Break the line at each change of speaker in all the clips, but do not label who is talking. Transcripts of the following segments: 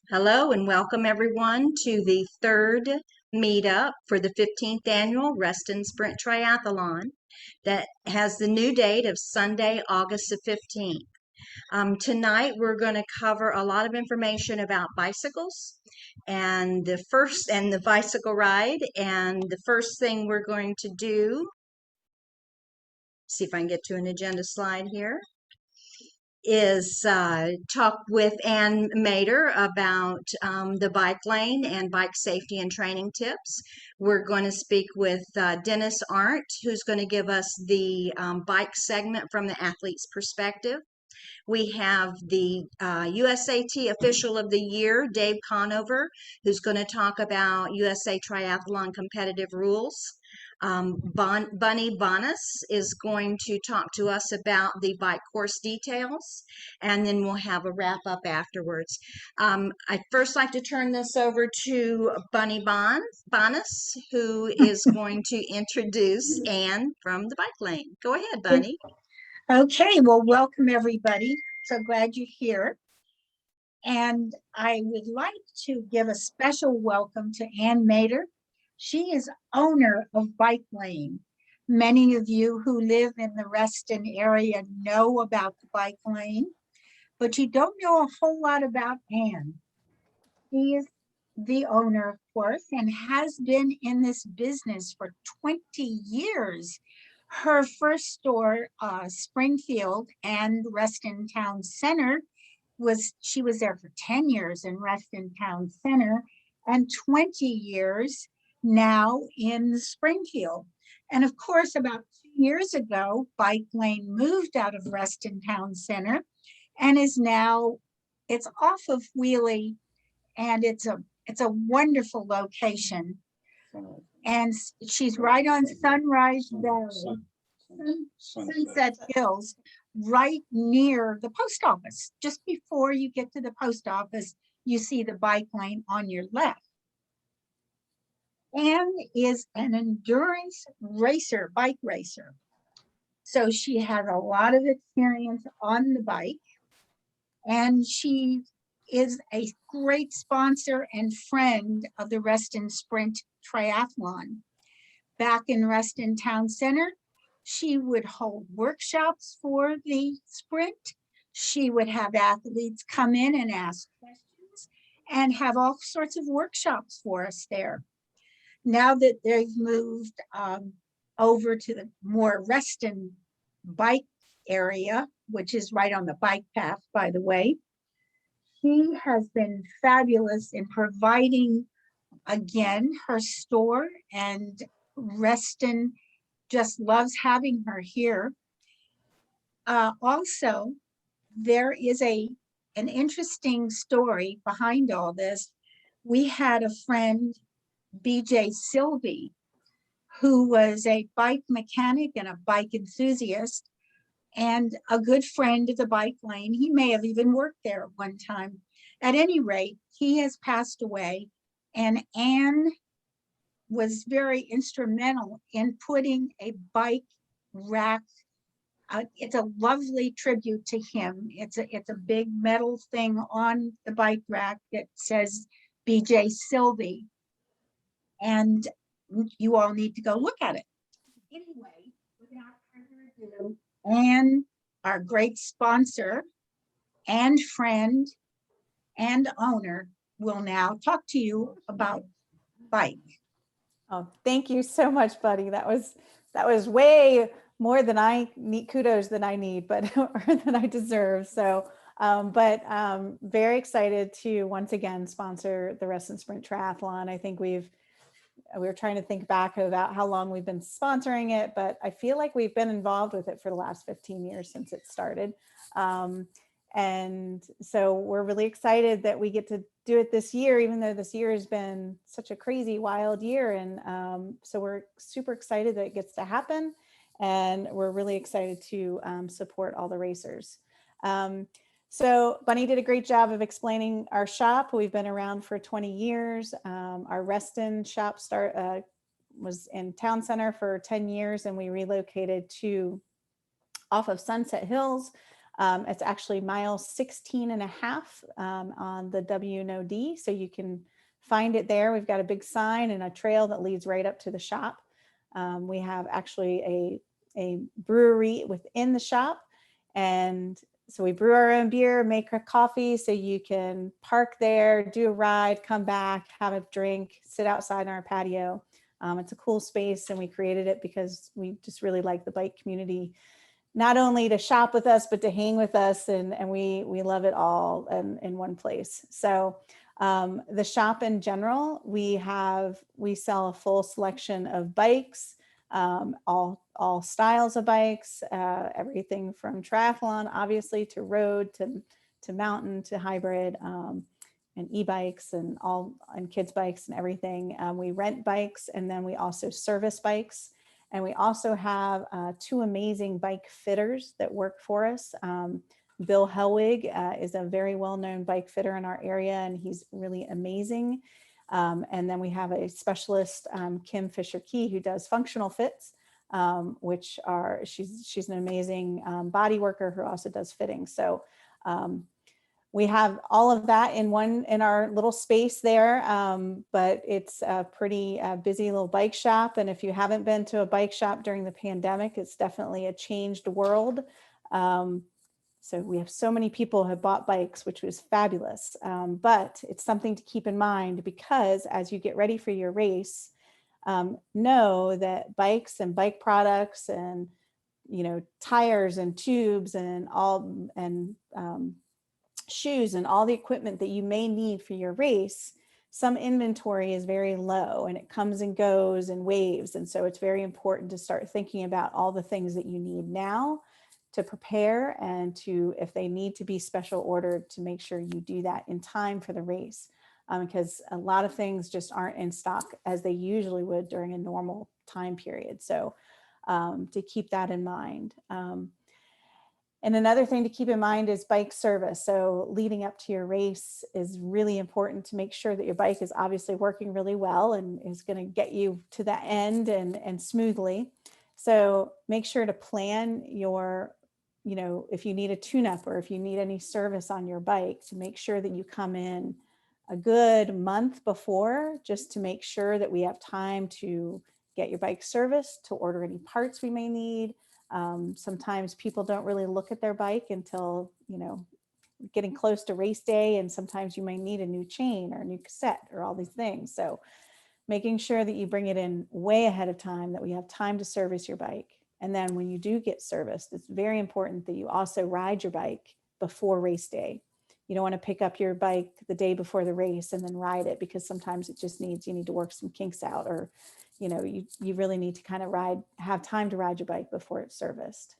Hello and welcome everyone to the third meetup for the 15th annual Reston Sprint Triathlon that has the new date of Sunday, August the 15th. Tonight we're going to cover a lot of information about bicycles and the bicycle ride. And the first thing we're going to do, see if I can get to an agenda slide here, is talk with Ann Mader about the bike lane and bike safety and training tips. We're going to speak with Dennis Arndt, who's going to give us the bike segment from the athlete's perspective. We have the USAT Official of the Year, Dave Conover, who's going to talk about USA Triathlon competitive rules. Bunny Bonus is going to talk to us about the bike course details, and then we'll have a wrap up afterwards. I'd first like to turn this over to Bunny Bonus, who is going to introduce Ann from the bike lane. Go ahead, Bunny.
Okay, well, welcome everybody. So glad you're here. And I would like to give a special welcome to Ann Mader. She is owner of Bike Lane. Many of you who live in the Reston area know about the Bike Lane, but you don't know a whole lot about Ann. She is the owner, of course, and has been in this business for 20 years. Her first store, Springfield and Reston Town Center, she was there for 10 years in Reston Town Center and 20 years now in Springfield. And of course, about 2 years ago, Bike Lane moved out of Reston Town Center and is now, it's off of Wheelie, and it's a wonderful location. And she's right on Sunrise Valley, Sunset Hills, right near the post office. Just before you get to the post office, you see the Bike Lane on your left. Ann is an endurance racer, bike racer. So she has a lot of experience on the bike, and she is a great sponsor and friend of the Reston Sprint Triathlon. Back in Reston Town Center, she would hold workshops for the sprint. She would have athletes come in and ask questions and have all sorts of workshops for us there. Now that they've moved over to the more Reston bike area, which is right on the bike path, by the way, she has been fabulous in providing, again, her store, and Reston just loves having her here. Also, there is an interesting story behind all this. We had a friend, BJ Sylvie, who was a bike mechanic and a bike enthusiast and a good friend of the Bike Lane. He may have even worked there at one time. At any rate, he has passed away, and Ann was very instrumental in putting a bike rack. It's a lovely tribute to him. It's a big metal thing on the bike rack that says BJ Sylvie, and you all need to go look at it. Anyway, without further ado, Ann, our great sponsor and friend and owner, will now talk to you about bike.
Oh, thank you so much, buddy. That was way more than I need, kudos than I need, but or than I deserve. So, very excited to once again sponsor the Reston Sprint Triathlon. I think we were trying to think back about how long we've been sponsoring it, but I feel like we've been involved with it for the last 15 years since it started. And so we're really excited that we get to do it this year, even though this year has been such a crazy, wild year. And so we're super excited that it gets to happen. And we're really excited to support all the racers. So Bunny did a great job of explaining our shop. We've been around for 20 years. Our Reston shop was in Town Center for 10 years, and we relocated to off of Sunset Hills It's actually mile 16 and a half on the W&OD. So you can find it there. We've got a big sign and a trail that leads right up to the shop. We have actually a brewery within the shop. And so we brew our own beer, make our coffee, so you can park there, do a ride, come back, have a drink, sit outside on our patio. It's a cool space, and we created it because we just really like the bike community, not only to shop with us, but to hang with us. And we love it all in one place. So the shop in general, we sell a full selection of bikes, all styles of bikes, everything from triathlon, obviously, to road, to mountain, to hybrid, and e-bikes and kids bikes and everything. We rent bikes, and then we also service bikes. And we also have 2 amazing bike fitters that work for us. Bill Helwig is a very well-known bike fitter in our area, and he's really amazing. And then we have a specialist, Kim Fisher-Key, who does functional fits, she's an amazing body worker who also does fitting. So we have all of that in our little space there, but it's a pretty busy little bike shop. And if you haven't been to a bike shop during the pandemic, it's definitely a changed world. So we have so many people who have bought bikes, which was fabulous. But it's something to keep in mind, because as you get ready for your race, know that bikes and bike products and, tires and tubes and shoes and all the equipment that you may need for your race, some inventory is very low and it comes and goes in waves. And so it's very important to start thinking about all the things that you need now to prepare, and to, if they need to be special ordered, to make sure you do that in time for the race, because a lot of things just aren't in stock as they usually would during a normal time period. So to keep that in mind. And another thing to keep in mind is bike service. So leading up to your race is really important to make sure that your bike is obviously working really well and is going to get you to that end and smoothly. So make sure to plan your, if you need a tune-up or if you need any service on your bike, to make sure that you come in a good month before, just to make sure that we have time to get your bike serviced, to order any parts we may need. Sometimes people don't really look at their bike until, getting close to race day. And sometimes you may need a new chain or a new cassette or all these things. So making sure that you bring it in way ahead of time, that we have time to service your bike. And then when you do get serviced, it's very important that you also ride your bike before race day. You don't want to pick up your bike the day before the race and then ride it, because sometimes it just you need to work some kinks out, or you really need to kind of have time to ride your bike before it's serviced.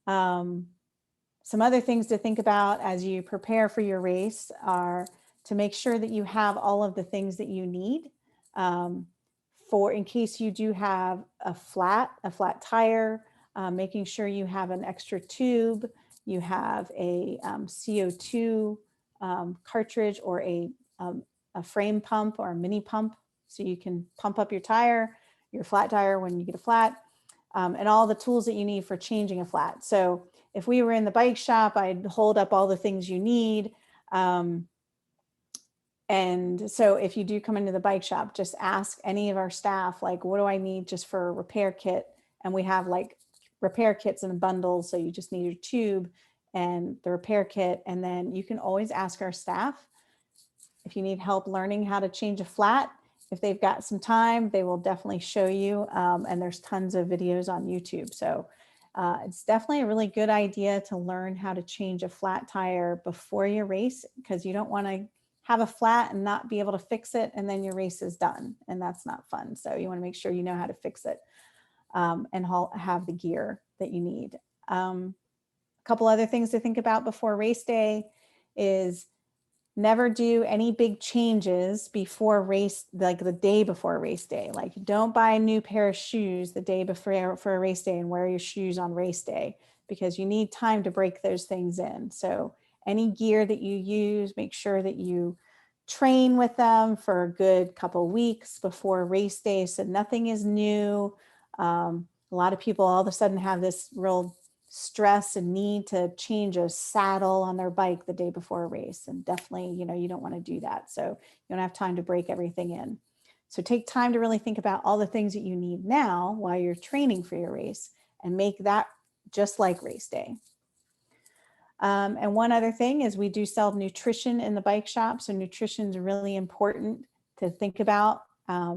Some other things to think about as you prepare for your race are to make sure that you have all of the things that you need for in case you do have a flat tire, making sure you have an extra tube, you have a CO2 cartridge, or a frame pump or a mini pump, so you can pump up your flat tire when you get a flat, and all the tools that you need for changing a flat. So if we were in the bike shop, I'd hold up all the things you need. And so if you do come into the bike shop, just ask any of our staff, like, what do I need just for a repair kit? And we have like repair kits in bundles. So you just need your tube and the repair kit. And then you can always ask our staff if you need help learning how to change a flat. If they've got some time, they will definitely show you. And there's tons of videos on YouTube. So it's definitely a really good idea to learn how to change a flat tire before your race, because you don't want to have a flat and not be able to fix it, and then your race is done, and that's not fun. So you want to make sure you know how to fix it and have the gear that you need. A couple other things to think about before race day is never do any big changes before race, like the day before race day. Like, don't buy a new pair of shoes the day before for a race day and wear your shoes on race day, because you need time to break those things in. So any gear that you use, make sure that you train with them for a good couple weeks before race day, so nothing is new. A lot of people all of a sudden have this real stress and need to change a saddle on their bike the day before a race. And definitely, you don't want to do that. So you don't have time to break everything in. So take time to really think about all the things that you need now while you're training for your race and make that just like race day. And one other thing is we do sell nutrition in the bike shop. So nutrition is really important to think about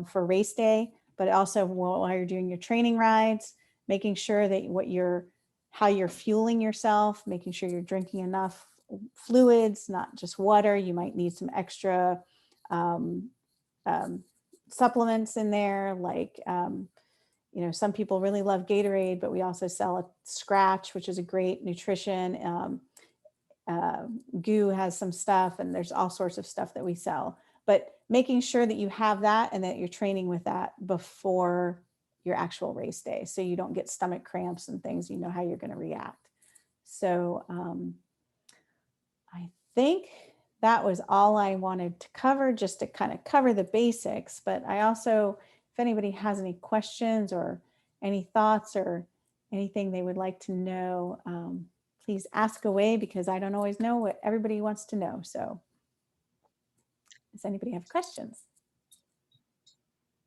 for race day, but also while you're doing your training rides, making sure that how you're fueling yourself, making sure you're drinking enough fluids, not just water. You might need some extra supplements in there, like some people really love Gatorade, but we also sell a Scratch, which is a great nutrition. Goo has some stuff, and there's all sorts of stuff that we sell, but making sure that you have that and that you're training with that before your actual race day, so you don't get stomach cramps and things, how you're going to react. So I think that was all I wanted to cover, just to kind of cover the basics. But I also, if anybody has any questions or any thoughts or anything they would like to know, please ask away, because I don't always know what everybody wants to know. So does anybody have questions?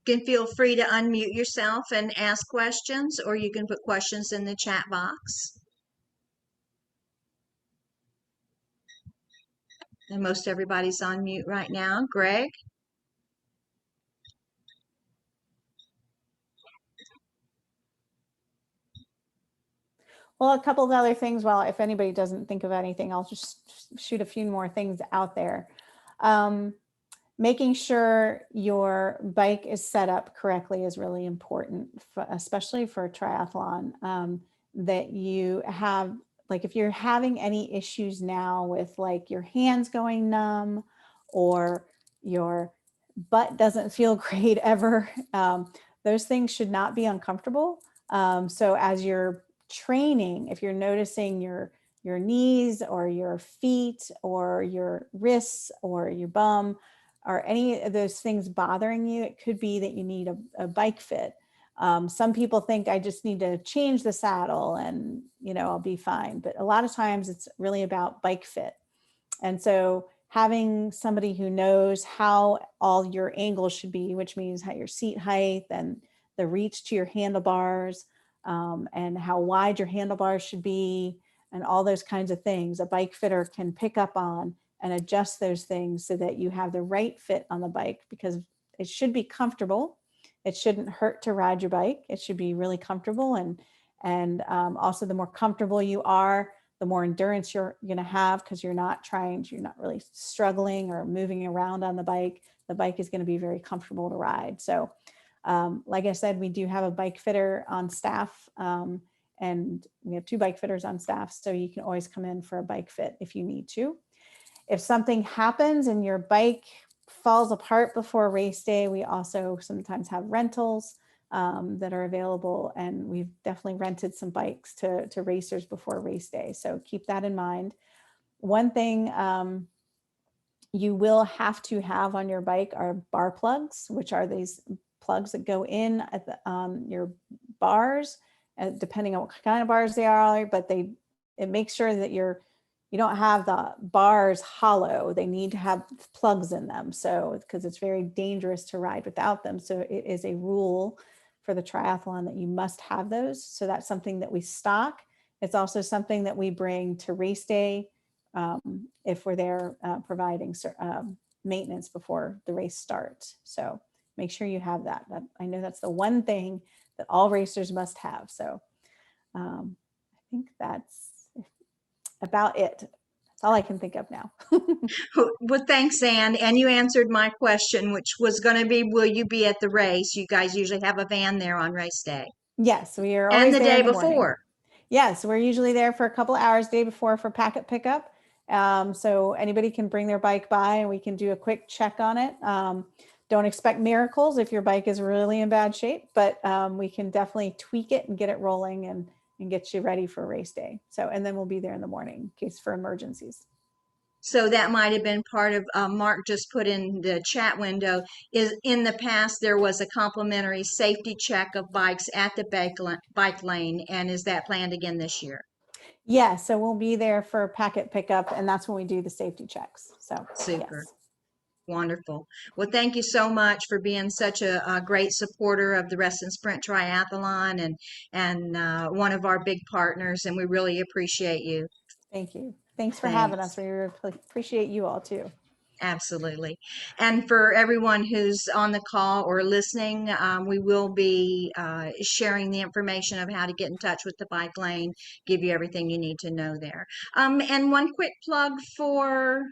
You can feel free to unmute yourself and ask questions, or you can put questions in the chat box. And most everybody's on mute right now. Greg?
Well, a couple of other things. Well, if anybody doesn't think of anything, I'll just shoot a few more things out there. Making sure your bike is set up correctly is really important, especially for a triathlon. That you have, like, if you're having any issues now with like your hands going numb or your butt doesn't feel great ever, those things should not be uncomfortable. So as you're training, if you're noticing your knees or your feet or your wrists or your bum or any of those things bothering you, it could be that you need a bike fit. Some people think I just need to change the saddle and I'll be fine, but a lot of times it's really about bike fit. And so having somebody who knows how all your angles should be, which means how your seat height and the reach to your handlebars, and how wide your handlebars should be, and all those kinds of things, a bike fitter can pick up on and adjust those things so that you have the right fit on the bike, because it should be comfortable. It shouldn't hurt to ride your bike. It should be really comfortable. And also the more comfortable you are, the more endurance you're going to have, because you're not really struggling or moving around on the bike. The bike is going to be very comfortable to ride. So like I said, we do have a bike fitter on staff, and we have 2 bike fitters on staff. So you can always come in for a bike fit if you need to. If something happens and your bike falls apart before race day, we also sometimes have rentals that are available, and we've definitely rented some bikes to racers before race day. So keep that in mind. One thing you will have to have on your bike are bar plugs, which are these plugs that go in at your bars, depending on what kind of bars they are, but it makes sure that you don't have the bars hollow. They need to have plugs in them. So, because it's very dangerous to ride without them. So it is a rule for the triathlon that you must have those. So that's something that we stock. It's also something that we bring to race day if we're there providing maintenance before the race starts. So make sure you have that. I know that's the one thing that all racers must have. So I think that's about it. That's all I can think of now.
Well, thanks, Ann. And you answered my question, which was going to be, will you be at the race? You guys usually have a van there on race day.
Yes, we are
And
always
the
there
day
in the morning.
before.
Yes, we're usually there for a couple of hours day before for packet pickup. So anybody can bring their bike by and we can do a quick check on it. Don't expect miracles if your bike is really in bad shape, but we can definitely tweak it and get it rolling and get you ready for race day. So, and then we'll be there in the morning in case for emergencies.
So that might have been part of Mark just put in the chat window, is in the past there was a complimentary safety check of bikes at the bike lane, and is that planned again this year?
Yeah, so we'll be there for packet pickup, and that's when we do the safety checks. So
Super.
yes.
Wonderful. Well, thank you so much for being such a great supporter of the Reston Sprint Triathlon and one of our big partners, and we really appreciate you.
Thank you. Thanks for having us.
Thanks.
We appreciate you all too.
Absolutely. And for everyone who's on the call or listening, we will be sharing the information of how to get in touch with the bike lane, give you everything you need to know there. And one quick plug for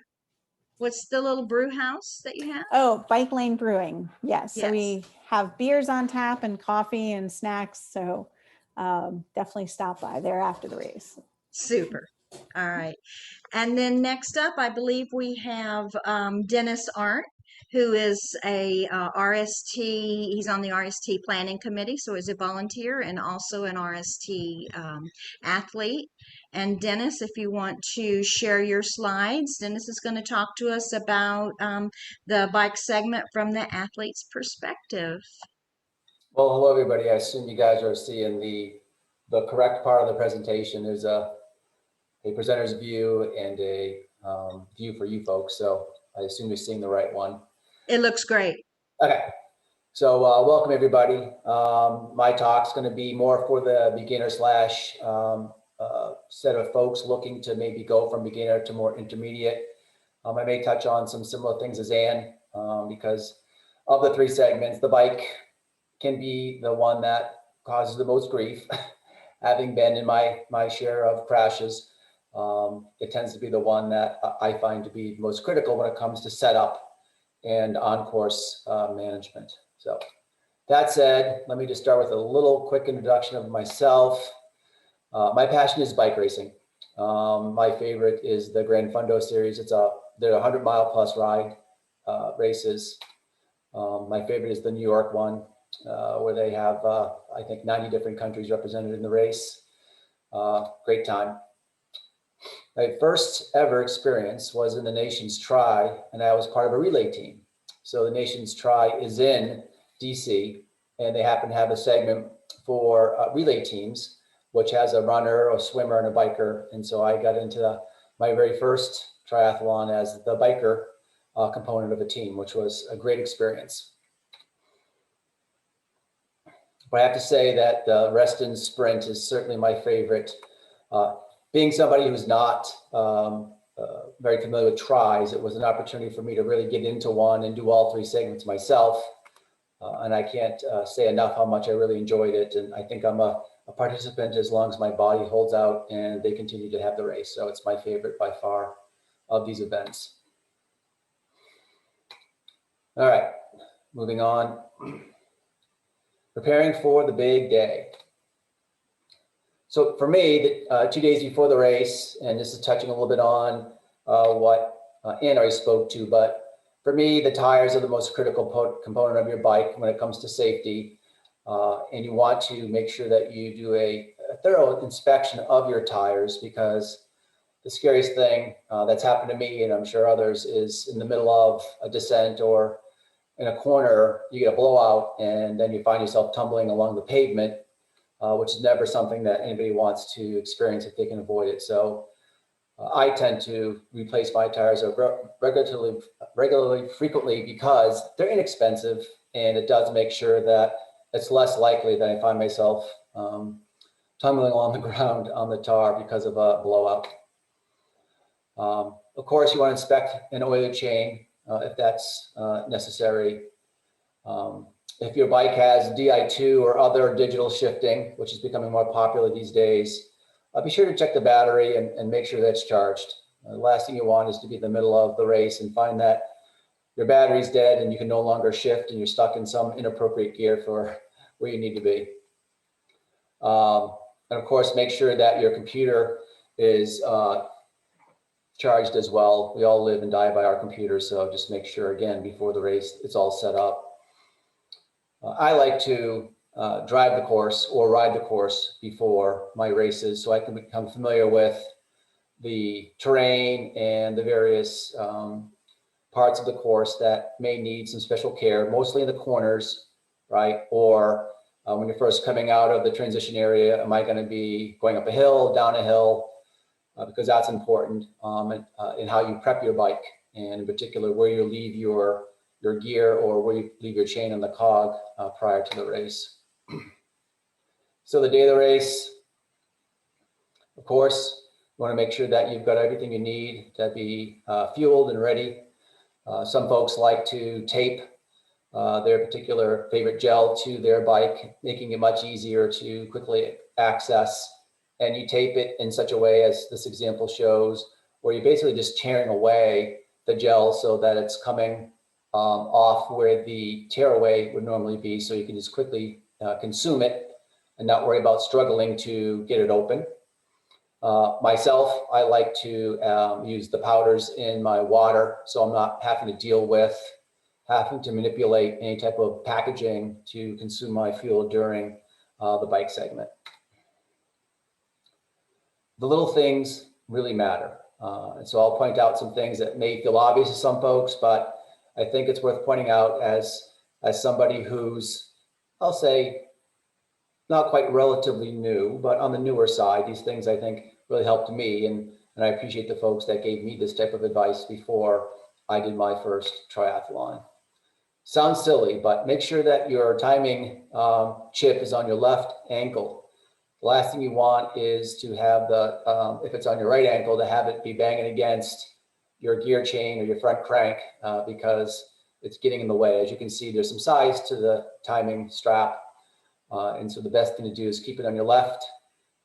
what's the little brew house that you have?
Oh, Bike Lane Brewing. Yes. So
Yes.
we have beers on tap and coffee and snacks. So definitely stop by there after the race.
Super. All right. And then next up, I believe we have Dennis Arndt, who is a RST. He's on the RST Planning Committee, so he's a volunteer and also an RST athlete. And Dennis, if you want to share your slides, Dennis is going to talk to us about the bike segment from the athlete's perspective.
Well, hello everybody. I assume you guys are seeing the correct part of the presentation. There's a presenter's view and a view for you folks. So I assume you're seeing the right one.
It looks great.
Okay. So welcome everybody. My talk's going to be more for the beginner slash set of folks looking to maybe go from beginner to more intermediate. I may touch on some similar things as Ann because of the three segments. The bike can be the one that causes the most grief. Having been in my share of crashes, it tends to be the one that I find to be most critical when it comes to setup and on-course management. So that said, let me just start with a little quick introduction of myself. My passion is bike racing. My favorite is the Gran Fondo series. They're 100-mile plus ride races. My favorite is the New York one, where they have, I think, 90 different countries represented in the race. Great time. My first ever experience was in the Nations Tri, and I was part of a relay team. So the Nations Tri is in DC, and they happen to have a segment for relay teams, which has a runner, a swimmer, and a biker. And so I got into my very first triathlon as the biker component of a team, which was a great experience. But I have to say that the Reston Sprint is certainly my favorite. Being somebody who's not very familiar with tries, it was an opportunity for me to really get into one and do all three segments myself. And I can't say enough how much I really enjoyed it. And I think I'm a participant as long as my body holds out and they continue to have the race. So it's my favorite by far of these events. All right, moving on. Preparing for the big day. So for me, 2 days before the race, and this is touching a little bit on what Ann already spoke to, but for me, the tires are the most critical component of your bike when it comes to safety. And you want to make sure that you do a thorough inspection of your tires, because the scariest thing that's happened to me, and I'm sure others, is in the middle of a descent or in a corner, you get a blowout and then you find yourself tumbling along the pavement, which is never something that anybody wants to experience if they can avoid it. So I tend to replace my tires regularly, frequently, because they're inexpensive, and it does make sure that it's less likely that I find myself tumbling along the ground on the tar because of a blowout. Of course, you want to inspect an oil chain if that's necessary. If your bike has Di2 or other digital shifting, which is becoming more popular these days, be sure to check the battery and make sure that's charged. The last thing you want is to be in the middle of the race and find that your battery's dead and you can no longer shift and you're stuck in some inappropriate gear for where you need to be. And of course, make sure that your computer is charged as well. We all live and die by our computers, so just make sure, again, before the race, it's all set up. I like to drive the course or ride the course before my races, so I can become familiar with the terrain and the various parts of the course that may need some special care, mostly in the corners, right? Or when you're first coming out of the transition area, am I going to be going up a hill, down a hill? because that's important in how you prep your bike, and in particular where you leave your gear or where you leave your chain on the cog prior to the race. So the day of the race, of course, you want to make sure that you've got everything you need to be fueled and ready. Some folks like to tape their particular favorite gel to their bike, making it much easier to quickly access. And you tape it in such a way, as this example shows, where you're basically just tearing away the gel so that it's coming off where the tear away would normally be, so you can just quickly consume it and not worry about struggling to get it open. Myself, I like to use the powders in my water, so I'm not having to deal with having to manipulate any type of packaging to consume my fuel during the bike segment. The little things really matter. And so I'll point out some things that may feel obvious to some folks, but I think it's worth pointing out as somebody who's, I'll say, not quite relatively new, but on the newer side. These things I think really helped me, and I appreciate the folks that gave me this type of advice before I did my first triathlon. Sounds silly, but make sure that your timing chip is on your left ankle. The last thing you want is to have if it's on your right ankle, to have it be banging against your gear chain or your front crank because it's getting in the way. As you can see, there's some size to the timing strap. And so the best thing to do is keep it on your left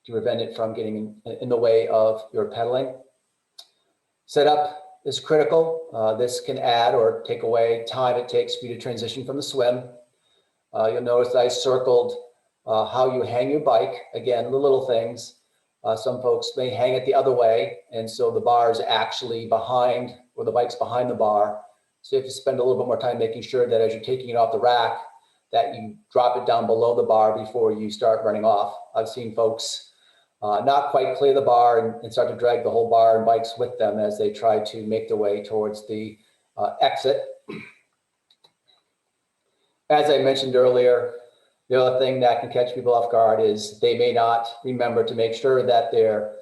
to prevent it from getting in the way of your pedaling. Setup is critical. This can add or take away time it takes for you to transition from the swim. You'll notice that I circled how you hang your bike. Again, the little things. Some folks may hang it the other way, and so the bar is actually behind, or the bike's behind the bar. So you have to spend a little bit more time making sure that as you're taking it off the rack, that you drop it down below the bar before you start running off. I've seen folks not quite clear the bar and start to drag the whole bar and bikes with them as they try to make their way towards the exit. As I mentioned earlier, the other thing that can catch people off guard is they may not remember to make sure that their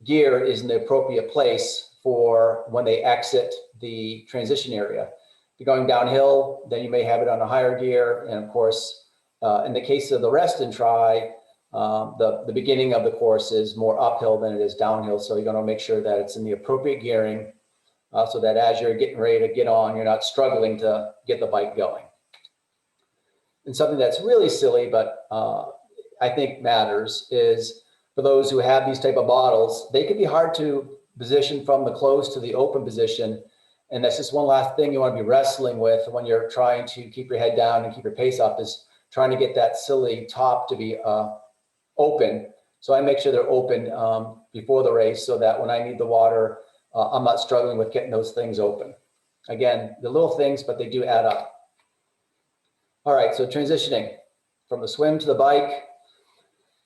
gear is in the appropriate place for when they exit the transition area. If you're going downhill, then you may have it on a higher gear. And of course, in the case of the rest and try, the beginning of the course is more uphill than it is downhill. So you're going to make sure that it's in the appropriate gearing so that as you're getting ready to get on, you're not struggling to get the bike going. And something that's really silly, but I think matters, is for those who have these type of bottles, they can be hard to position from the closed to the open position. And that's just one last thing you want to be wrestling with when you're trying to keep your head down and keep your pace up, is trying to get that silly top to be open. So I make sure they're open before the race so that when I need the water, I'm not struggling with getting those things open. Again, the little things, but they do add up. All right, so transitioning from the swim to the bike.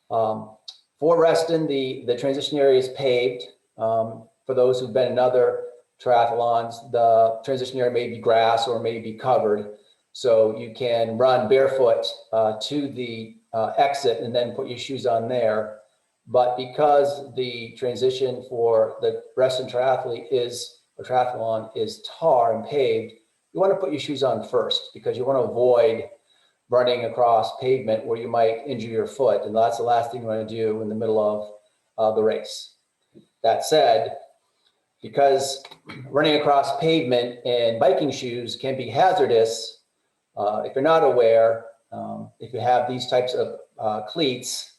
For Reston, the transition area is paved. For those who've been in other triathlons, the transition area may be grass or may be covered. So you can run barefoot to the exit and then put your shoes on there. But because the transition for the Reston triathlon is tar and paved, you want to put your shoes on first because you want to avoid running across pavement where you might injure your foot. And that's the last thing you want to do in the middle of the race. That said, because running across pavement in biking shoes can be hazardous, if you're not aware, if you have these types of cleats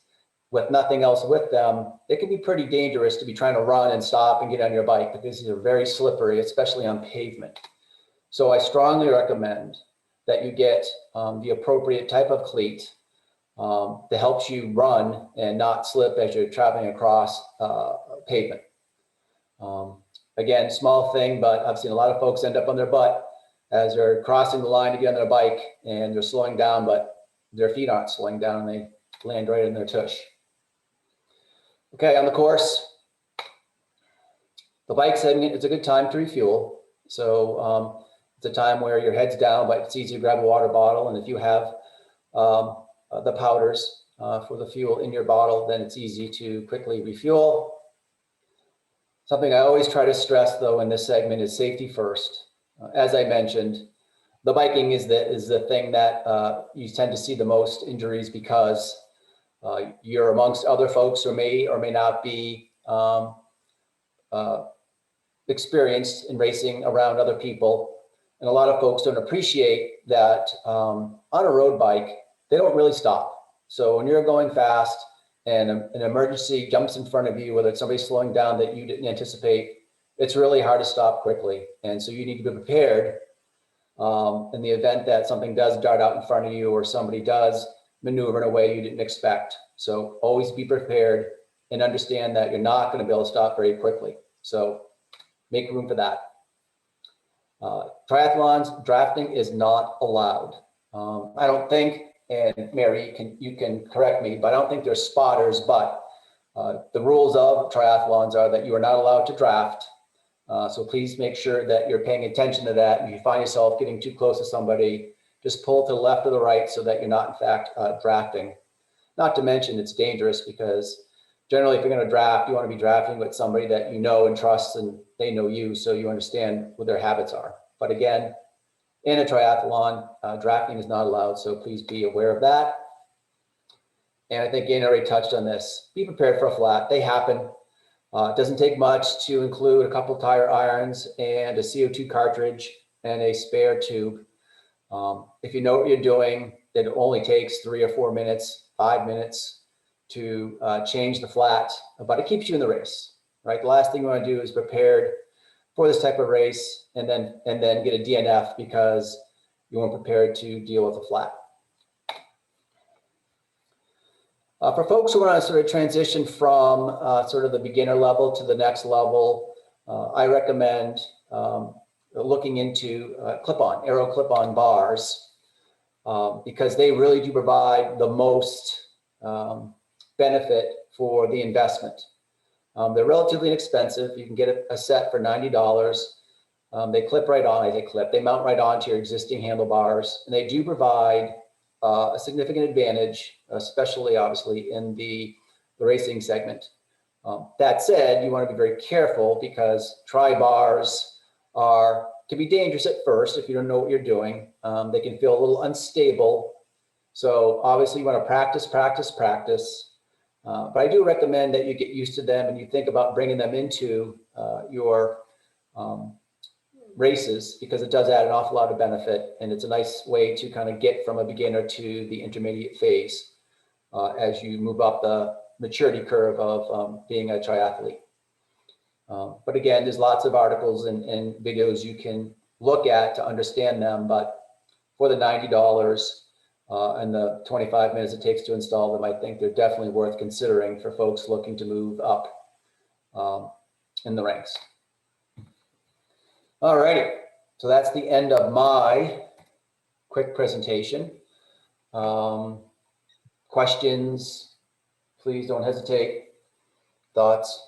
with nothing else with them, it can be pretty dangerous to be trying to run and stop and get on your bike because these are very slippery, especially on pavement. So I strongly recommend that you get the appropriate type of cleat that helps you run and not slip as you're traveling across pavement. Again, small thing, but I've seen a lot of folks end up on their butt as they're crossing the line to get on their bike and they're slowing down, but their feet aren't slowing down and they land right in their tush. Okay, on the course, the bike segment is a good time to refuel. So it's a time where your head's down, but it's easy to grab a water bottle. And if you have the powders for the fuel in your bottle, then it's easy to quickly refuel. Something I always try to stress though in this segment is safety first. As I mentioned, the biking is the thing that you tend to see the most injuries because you're amongst other folks who may or may not be experienced in racing around other people. And a lot of folks don't appreciate that on a road bike, they don't really stop. So when you're going fast and an emergency jumps in front of you, whether it's somebody slowing down that you didn't anticipate, it's really hard to stop quickly. And so you need to be prepared in the event that something does dart out in front of you or somebody does maneuver in a way you didn't expect. So always be prepared and understand that you're not going to be able to stop very quickly. So make room for that. Triathlons, drafting is not allowed. I don't think, and Mary, you can correct me, but I don't think there's spotters, but the rules of triathlons are that you are not allowed to draft. So please make sure that you're paying attention to that. If you find yourself getting too close to somebody, just pull to the left or the right so that you're not in fact drafting. Not to mention it's dangerous because generally if you're going to draft, you want to be drafting with somebody that you know and trust and they know you, so you understand what their habits are. But again, in a triathlon, drafting is not allowed, so please be aware of that. And I think Ian already touched on this. Be prepared for a flat. They happen. It doesn't take much to include a couple tire irons and a CO2 cartridge and a spare tube. If you know what you're doing, it only takes 3 or 4 minutes, 5 minutes to change the flat, but it keeps you in the race, right? The last thing you want to do is prepared for this type of race and then get a DNF because you weren't prepared to deal with a flat. For folks who want to sort of transition from sort of the beginner level to the next level, I recommend looking into aero clip-on bars because they really do provide the most benefit for the investment. They're relatively inexpensive. You can get a set for $90. They clip right on, they mount right onto your existing handlebars, and they do provide a significant advantage, especially obviously in the racing segment. That said, you want to be very careful because tri-bars can be dangerous at first if you don't know what you're doing. They can feel a little unstable. So obviously you want to practice. But I do recommend that you get used to them and you think about bringing them into your races because it does add an awful lot of benefit and it's a nice way to kind of get from a beginner to the intermediate phase as you move up the maturity curve of being a triathlete. But again, there's lots of articles and videos you can look at to understand them, but for the $90 and the 25 minutes it takes to install them, I think they're definitely worth considering for folks looking to move up in the ranks. All righty, so that's the end of my quick presentation. Questions, please don't hesitate. Thoughts?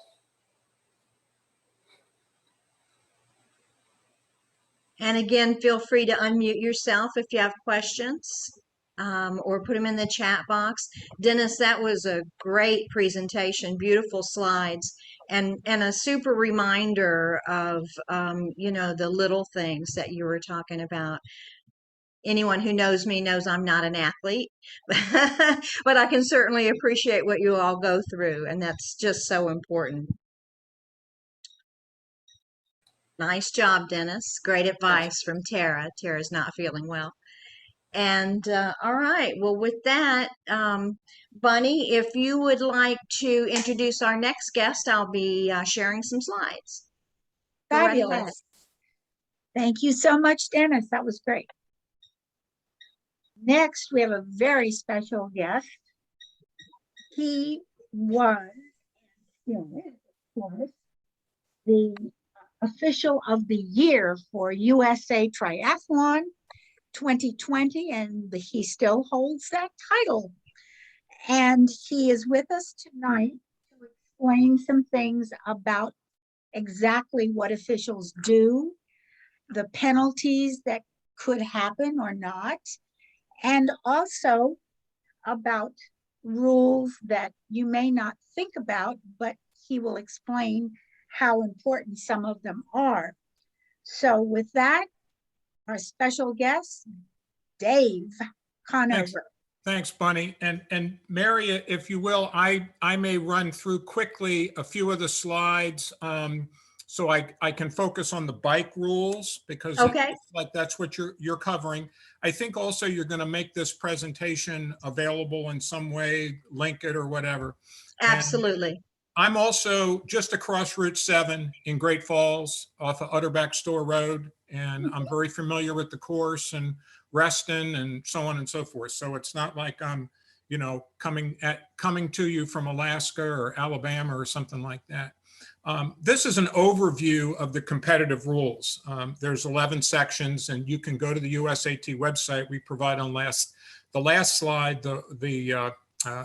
And again, feel free to unmute yourself if you have questions or put them in the chat box. Dennis, that was a great presentation, beautiful slides, and a super reminder of, you know, the little things that you were talking about. Anyone who knows me knows I'm not an athlete, but I can certainly appreciate what you all go through, and that's just so important. Nice job, Dennis. Great advice from Tara. Tara's not feeling well. And all right, well, with that, Bunny, if you would like to introduce our next guest, I'll be sharing some slides. Go right ahead.
Fabulous. Thank you so much, Dennis. That was great. Next, we have a very special guest. He was, the official of the year for USA Triathlon 2020, and he still holds that title. And he is with us tonight to explain some things about exactly what officials do, the penalties that could happen or not, and also about rules that you may not think about, but he will explain how important some of them are. So with that, our special guest, Dave Conover.
Thanks, Bunny. And Mary, if you will, I may run through quickly a few of the slides so I can focus on the bike rules because
Okay.
it's like that's what you're covering. I think also you're going to make this presentation available in some way, link it or whatever.
Absolutely.
I'm also just across Route 7 in Great Falls off of Utterback Store Road, and I'm very familiar with the course and Reston and so on and so forth. So it's not like I'm, you know, coming to you from Alaska or Alabama or something like that. This is an overview of the competitive rules. There's 11 sections, and you can go to the USAT website. We provide on the last slide the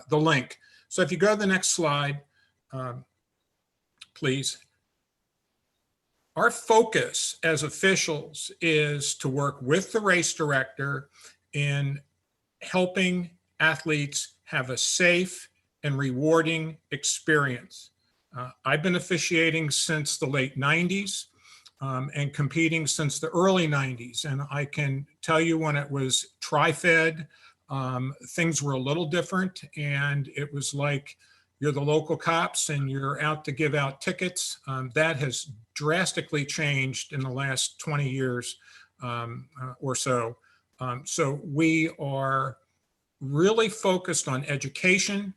link. So if you go to the next slide. Please. Our focus as officials is to work with the race director in helping athletes have a safe and rewarding experience. I've been officiating since the late 90s and competing since the early 90s. And I can tell you when it was tri-fed, things were a little different, and it was like, you're the local cops and you're out to give out tickets. That has drastically changed in the last 20 years or so. So we are really focused on education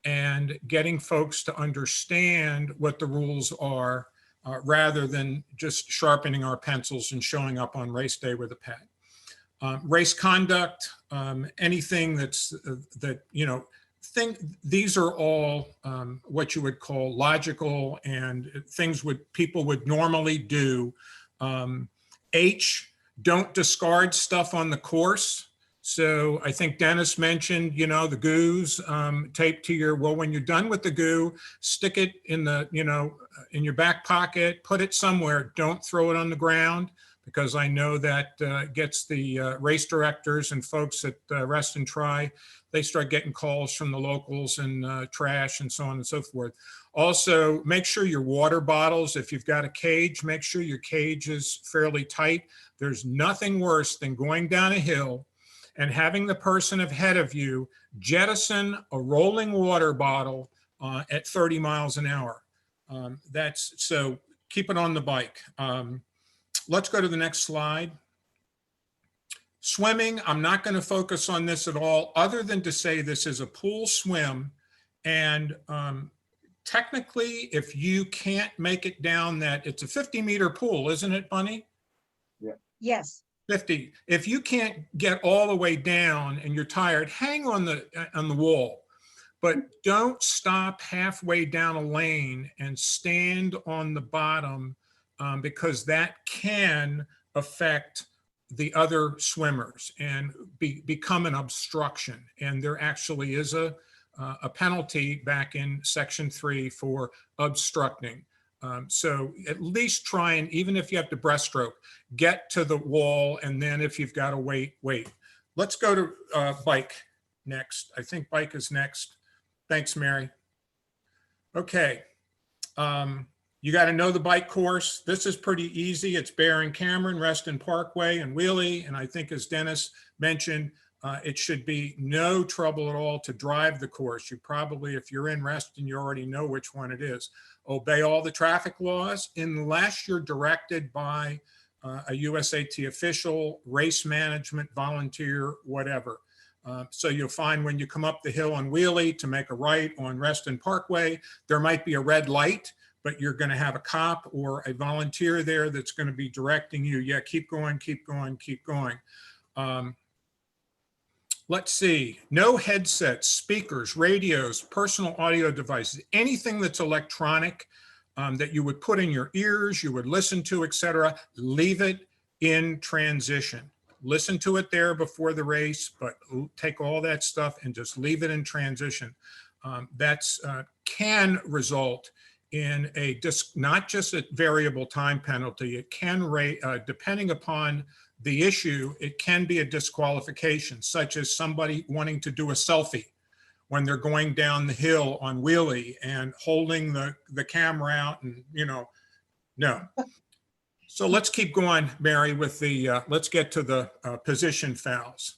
and getting folks to understand what the rules are rather than just sharpening our pencils and showing up on race day with a pad. Race conduct, anything that's these are all what you would call logical and things people would normally do. H, don't discard stuff on the course. So I think Dennis mentioned, you know, the goos taped to your, well, when you're done with the goo, stick it in the, you know, in your back pocket, put it somewhere, don't throw it on the ground, because I know that gets the race directors and folks at Rest and Try, they start getting calls from the locals and trash and so on and so forth. Also, make sure your water bottles, if you've got a cage, make sure your cage is fairly tight. There's nothing worse than going down a hill and having the person ahead of you jettison a rolling water bottle at 30 miles an hour. So keep it on the bike. Let's go to the next slide. Swimming, I'm not going to focus on this at all, other than to say this is a pool swim. And technically, if you can't make it down that, it's a 50-meter pool, isn't it, Bunny?
Yeah.
Yes.
50. If you can't get all the way down and you're tired, hang on the wall. But don't stop halfway down a lane and stand on the bottom because that can affect the other swimmers and become an obstruction. And there actually is a penalty back in Section 3 for obstructing. So at least try and, even if you have to breaststroke, get to the wall, and then if you've got to wait. Let's go to bike next. I think bike is next. Thanks, Mary. Okay. You got to know the bike course. This is pretty easy. It's Bear and Cameron, Reston Parkway, and Wheelie. And I think, as Dennis mentioned, it should be no trouble at all to drive the course. You probably, if you're in Reston, you already know which one it is. Obey all the traffic laws unless you're directed by a USAT official, race management, volunteer, whatever. So you'll find when you come up the hill on Wheelie to make a right on Reston Parkway, there might be a red light, but you're going to have a cop or a volunteer there that's going to be directing you. Yeah, keep going, keep going, keep going. Let's see, no headsets, speakers, radios, personal audio devices, anything that's electronic that you would put in your ears, you would listen to, etc. Leave it in transition. Listen to it there before the race, but take all that stuff and just leave it in transition. That's can result in not just a variable time penalty, it can, depending upon the issue, it can be a disqualification, such as somebody wanting to do a selfie when they're going down the hill on Wheelie and holding the camera out and, you know, No. So let's keep going, Mary, with the, let's get to the position fouls.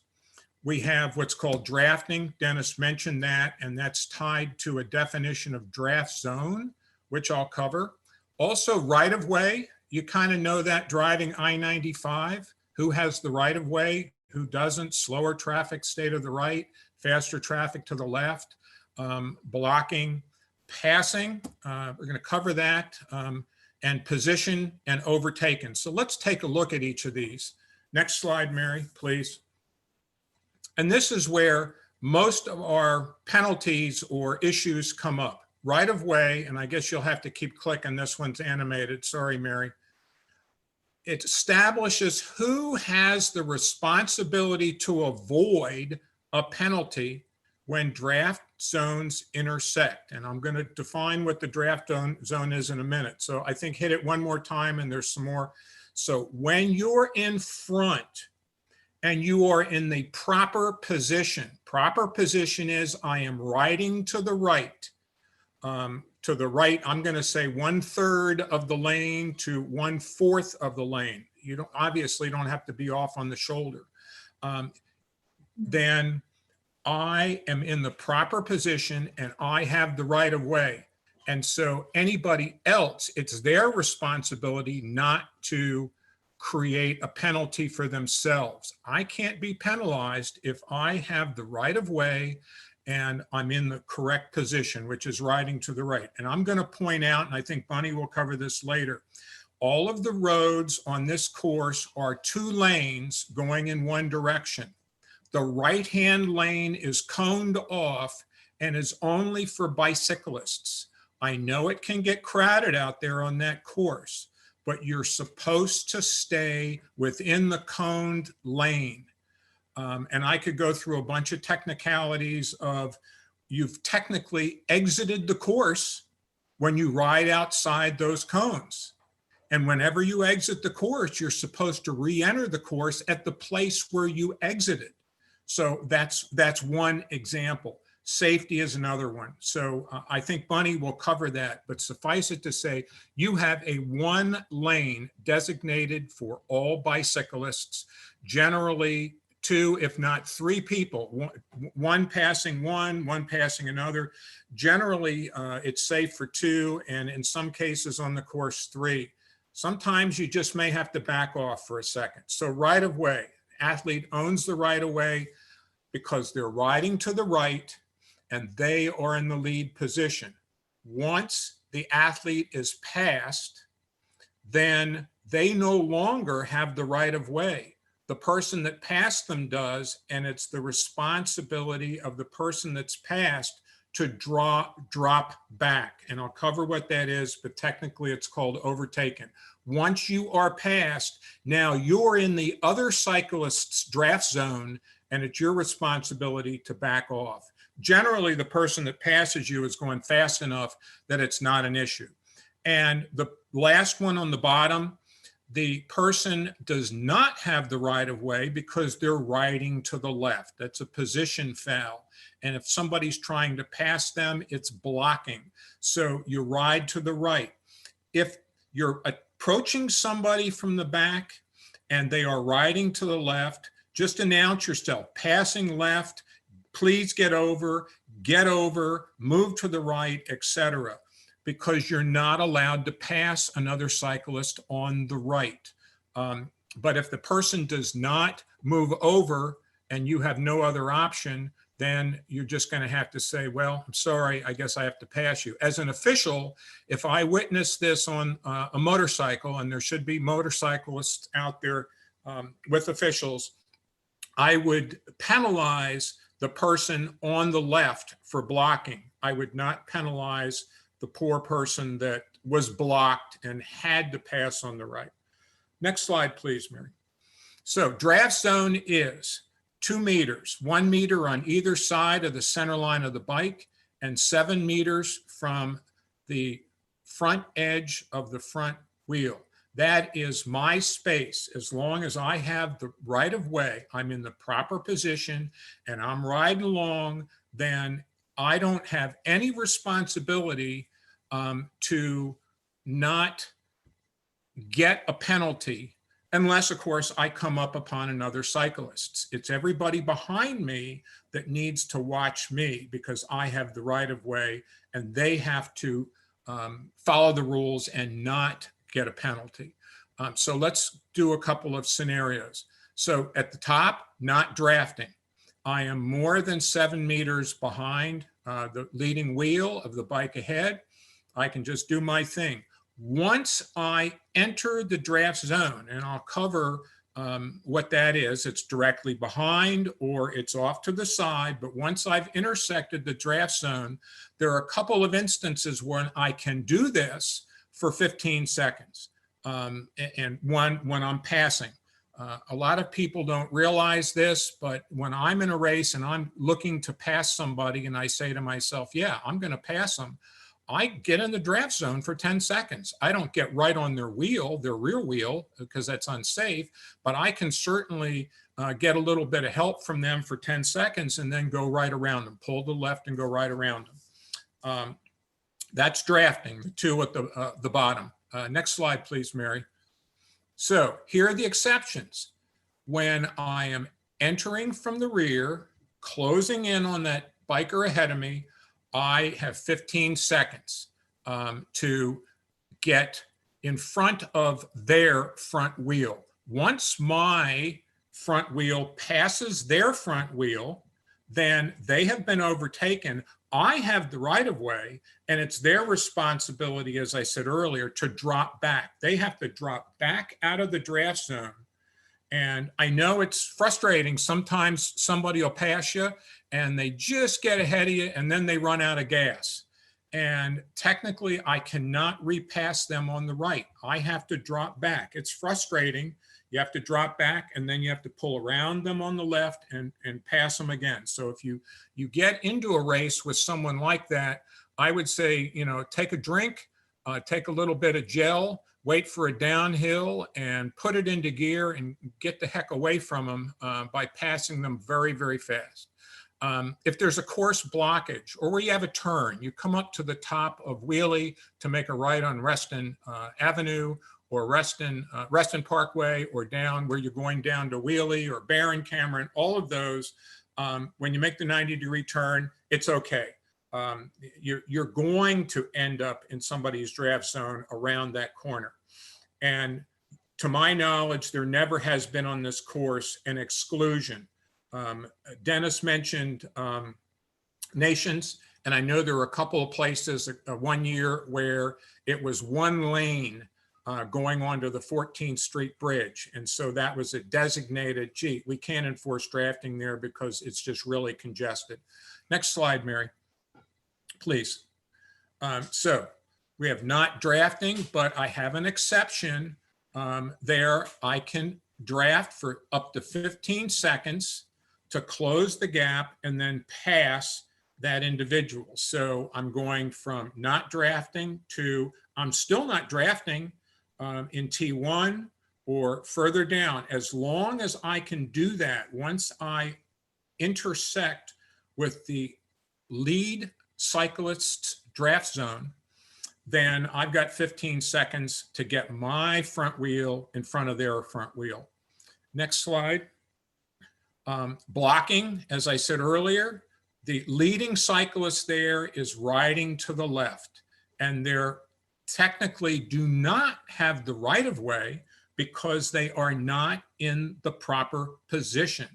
We have what's called drafting. Dennis mentioned that, and that's tied to a definition of draft zone, which I'll cover. Also, right of way. You kind of know that driving I-95, who has the right of way, who doesn't, slower traffic, stay to the right, faster traffic to the left, blocking, passing. We're going to cover that, and position and overtaken. So let's take a look at each of these. Next slide, Mary, please. And this is where most of our penalties or issues come up. Right of way, and I guess you'll have to keep clicking. This one's animated. Sorry, Mary. It establishes who has the responsibility to avoid a penalty when draft zones intersect. And I'm going to define what the draft zone is in a minute. So I think hit it one more time and there's some more. So when you're in front and you are in the proper position is I am riding to the right. To the right, I'm going to say 1/3 of the lane to 1/4 of the lane. You don't obviously don't have to be off on the shoulder. Then I am in the proper position and I have the right of way. And so anybody else, it's their responsibility not to create a penalty for themselves. I can't be penalized if I have the right of way and I'm in the correct position, which is riding to the right. And I'm going to point out, and I think Bunny will cover this later, all of the roads on this course are 2 lanes going in one direction. The right-hand lane is coned off and is only for bicyclists. I know it can get crowded out there on that course, but you're supposed to stay within the coned lane. And I could go through a bunch of technicalities of you've technically exited the course when you ride outside those cones. And whenever you exit the course, you're supposed to re-enter the course at the place where you exited. So that's one example. Safety is another one. So I think Bunny will cover that, but suffice it to say, you have a 1 lane designated for all bicyclists, generally 2, if not 3 people, one passing one passing another. Generally, it's safe for 2, and in some cases on the course 3. Sometimes you just may have to back off for a second. So right of way, athlete owns the right of way because they're riding to the right and they are in the lead position. Once the athlete is passed, then they no longer have the right of way. The person that passed them does, and it's the responsibility of the person that's passed to drop back. And I'll cover what that is, but technically it's called overtaken. Once you are passed, now you're in the other cyclist's draft zone, and it's your responsibility to back off. Generally, the person that passes you is going fast enough that it's not an issue. And the last one on the bottom, the person does not have the right of way because they're riding to the left. That's a position foul. And if somebody's trying to pass them, it's blocking. So you ride to the right. If you're approaching somebody from the back and they are riding to the left, just announce yourself, passing left, please get over, move to the right, etc., because you're not allowed to pass another cyclist on the right. But if the person does not move over and you have no other option, then you're just going to have to say, well, I'm sorry, I guess I have to pass you. As an official, if I witness this on a motorcycle, and there should be motorcyclists out there with officials, I would penalize the person on the left for blocking. I would not penalize the poor person that was blocked and had to pass on the right. Next slide, please, Mary. So draft zone is 2 meters, 1 meter on either side of the center line of the bike, and 7 meters from the front edge of the front wheel. That is my space. As long as I have the right of way, I'm in the proper position and I'm riding along, then I don't have any responsibility to not get a penalty unless, of course, I come up upon another cyclist. It's everybody behind me that needs to watch me because I have the right of way, and they have to follow the rules and not get a penalty. So let's do a couple of scenarios. So at the top, not drafting. I am more than 7 meters behind the leading wheel of the bike ahead. I can just do my thing. Once I enter the draft zone, and I'll cover what that is, it's directly behind or it's off to the side, but once I've intersected the draft zone, there are a couple of instances when I can do this for 15 seconds, and one when I'm passing. A lot of people don't realize this, but when I'm in a race and I'm looking to pass somebody and I say to myself, yeah, I'm going to pass them, I get in the draft zone for 10 seconds. I don't get right on their wheel, their rear wheel, because that's unsafe, but I can certainly get a little bit of help from them for 10 seconds and then go right around them, pull to the left and go right around them. That's drafting, the two at the bottom. Next slide, please, Mary. So here are the exceptions. When I am entering from the rear, closing in on that biker ahead of me, I have 15 seconds to get in front of their front wheel. Once my front wheel passes their front wheel, then they have been overtaken. I have the right of way, and it's their responsibility, as I said earlier, to drop back. They have to drop back out of the draft zone. And I know it's frustrating. Sometimes somebody will pass you and they just get ahead of you and then they run out of gas. And technically I cannot repass them on the right. I have to drop back. It's frustrating. You have to drop back and then you have to pull around them on the left and pass them again. So if you get into a race with someone like that, I would say, take a drink, take a little bit of gel, wait for a downhill and put it into gear and get the heck away from them by passing them very, very fast. If there's a course blockage or where you have a turn, you come up to the top of Wheelie to make a right on Reston Avenue or Reston Parkway, or down where you're going down to Wheelie or Barron Cameron, all of those, when you make the 90-degree turn, it's okay. You're going to end up in somebody's draft zone around that corner. And to my knowledge, there never has been on this course an exclusion. Dennis mentioned nations, and I know there were a couple of places one year where it was one lane going onto the 14th Street Bridge. And so that was a designated, gee, we can't enforce drafting there because it's just really congested. Next slide, Mary, please. So we have not drafting, but I have an exception there. I can draft for up to 15 seconds to close the gap and then pass that individual. So I'm going from not drafting to I'm still not drafting in T1 or further down. As long as I can do that, once I intersect with the lead cyclist's draft zone, then I've got 15 seconds to get my front wheel in front of their front wheel. Next slide. Blocking, as I said earlier, the leading cyclist there is riding to the left, and they're technically do not have the right of way because they are not in the proper position.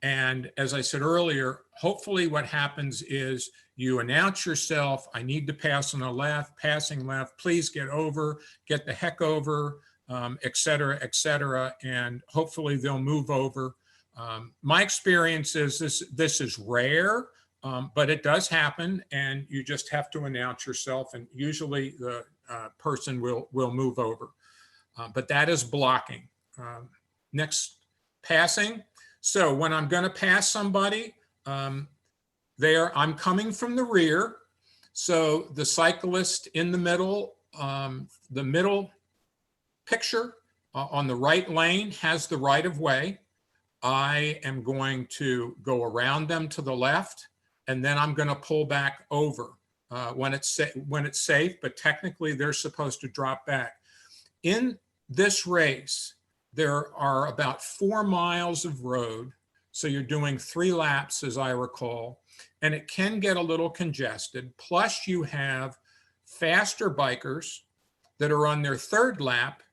And as I said earlier, hopefully what happens is you announce yourself, I need to pass on the left, passing left, please get over, get the heck over, et cetera, and hopefully they'll move over. My experience is this is rare, but it does happen, and you just have to announce yourself, and usually the person will move over. But that is blocking. Next, passing. So when I'm going to pass somebody, I'm coming from the rear. So the cyclist in the middle picture on the right lane has the right of way. I am going to go around them to the left, and then I'm going to pull back over when it's safe, but technically they're supposed to drop back. In this race, there are about 4 miles of road. So you're doing 3 laps, as I recall, and it can get a little congested. Plus you have faster bikers that are on their 3rd lap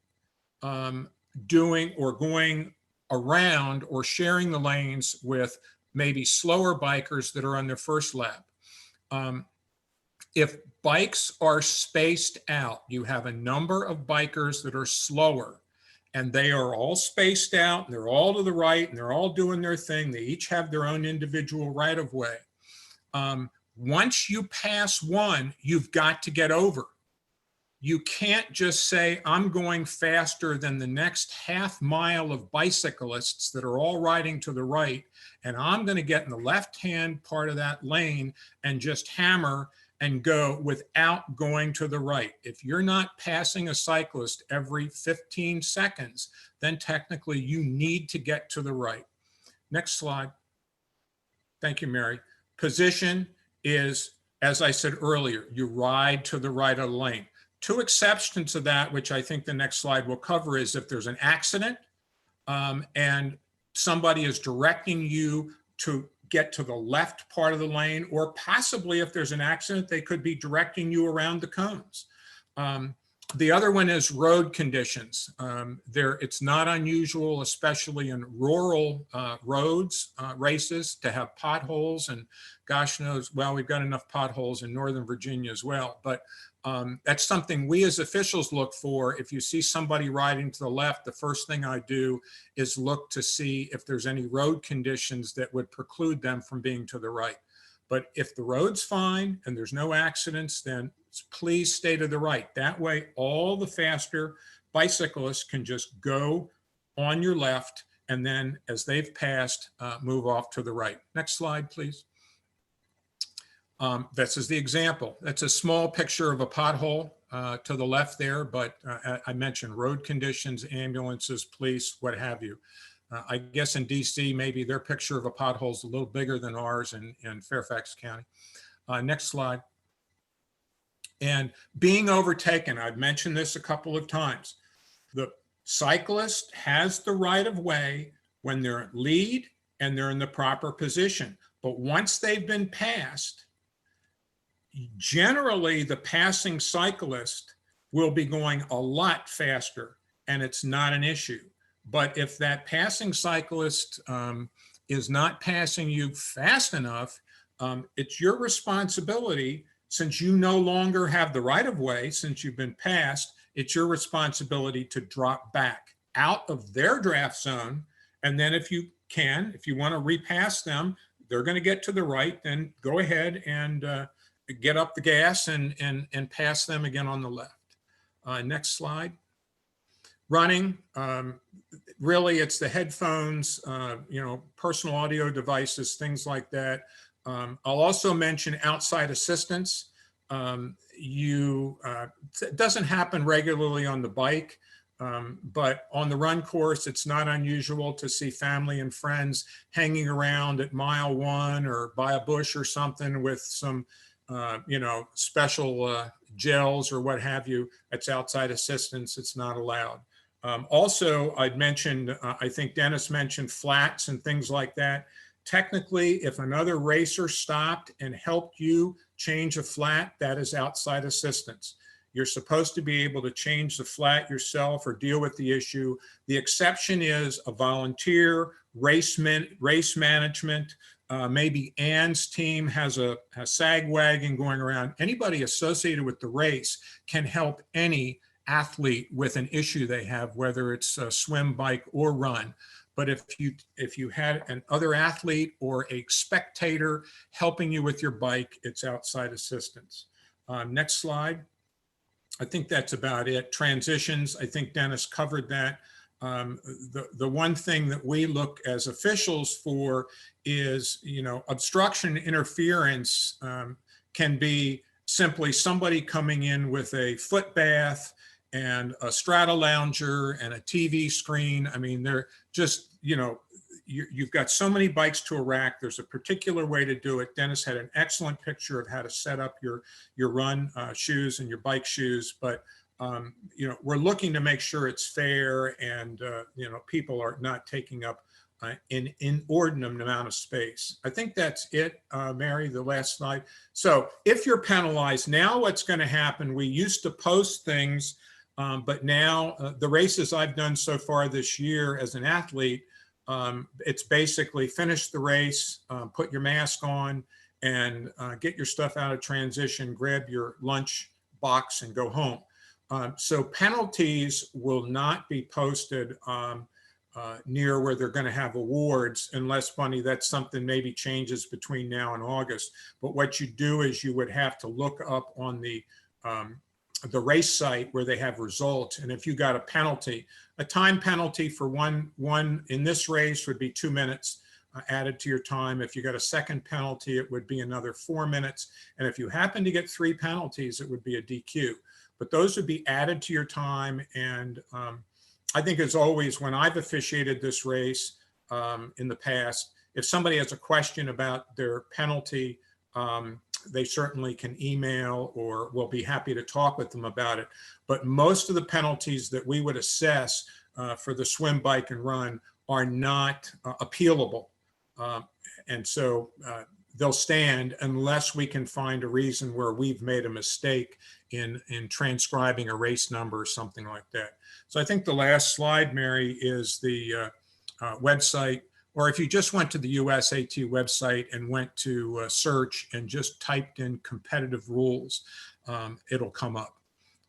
doing or going around or sharing the lanes with maybe slower bikers that are on their 1st lap. If bikes are spaced out, you have a number of bikers that are slower and they are all spaced out and they're all to the right and they're all doing their thing. They each have their own individual right of way. Once you pass one, you've got to get over. You can't just say, I'm going faster than the next half mile of bicyclists that are all riding to the right, and I'm going to get in the left-hand part of that lane and just hammer and go without going to the right. If you're not passing a cyclist every 15 seconds, then technically you need to get to the right. Next slide. Thank you, Mary. Position is, as I said earlier, you ride to the right of the lane. 2 exceptions to that, which I think the next slide will cover, is if there's an accident and somebody is directing you to get to the left part of the lane, or possibly if there's an accident, they could be directing you around the cones. The other one is road conditions. It's not unusual, especially in rural roads races, to have potholes, and gosh knows, well, we've got enough potholes in Northern Virginia as well. But that's something we as officials look for. If you see somebody riding to the left, the first thing I do is look to see if there's any road conditions that would preclude them from being to the right. But if the road's fine and there's no accidents, then please stay to the right. That way, all the faster bicyclists can just go on your left, and then as they've passed, move off to the right. Next slide, please. This is the example. That's a small picture of a pothole to the left there, but I mentioned road conditions, ambulances, police, what have you. I guess in DC, maybe their picture of a pothole is a little bigger than ours in Fairfax County. Next slide. And being overtaken, I've mentioned this a couple of times. The cyclist has the right of way when they're at lead and they're in the proper position. But once they've been passed, generally the passing cyclist will be going a lot faster and it's not an issue. But if that passing cyclist is not passing you fast enough, it's your responsibility, since you no longer have the right of way, since you've been passed, it's your responsibility to drop back out of their draft zone. And then if you want to repass them, they're going to get to the right, then go ahead and get up the gas and pass them again on the left. Next slide. Running, really it's the headphones, personal audio devices, things like that. I'll also mention outside assistance. It doesn't happen regularly on the bike, but on the run course, it's not unusual to see family and friends hanging around at mile 1 or by a bush or something with some, special gels or what have you. That's outside assistance. It's not allowed. Also, I'd mentioned, I think Dennis mentioned flats and things like that. Technically, if another racer stopped and helped you change a flat, that is outside assistance. You're supposed to be able to change the flat yourself or deal with the issue. The exception is a volunteer, race management. Maybe Ann's team has a sag wagon going around. Anybody associated with the race can help any athlete with an issue they have, whether it's a swim, bike, or run. But if you had an other athlete or a spectator helping you with your bike, it's outside assistance. Next slide. I think that's about it. Transitions, I think Dennis covered that. The one thing that we look as officials for is, obstruction interference can be simply somebody coming in with a foot bath and a strata lounger and a TV screen. I mean, they're just, you've got so many bikes to a rack. There's a particular way to do it. Dennis had an excellent picture of how to set up your run shoes and your bike shoes. But we're looking to make sure it's fair and, people are not taking up an inordinate amount of space. I think that's it, Mary, the last slide. So if you're penalized, now what's going to happen, we used to post things, but now the races I've done so far this year as an athlete, it's basically finish the race, put your mask on, and get your stuff out of transition, grab your lunch box and go home. So penalties will not be posted near where they're going to have awards unless, Bunny, that's something maybe changes between now and August. But what you do is you would have to look up on the race site where they have results. And if you got a penalty, a time penalty for one in this race would be 2 minutes added to your time. If you got a second penalty, it would be another 4 minutes. And if you happen to get 3 penalties, it would be a DQ. But those would be added to your time. And I think, as always, when I've officiated this race in the past, if somebody has a question about their penalty, they certainly can email, or we'll be happy to talk with them about it. But most of the penalties that we would assess for the swim, bike, and run are not appealable. And so they'll stand unless we can find a reason where we've made a mistake in transcribing a race number or something like that. So I think the last slide, Mary, is the website, or if you just went to the USAT website and went to search and just typed in competitive rules, it'll come up.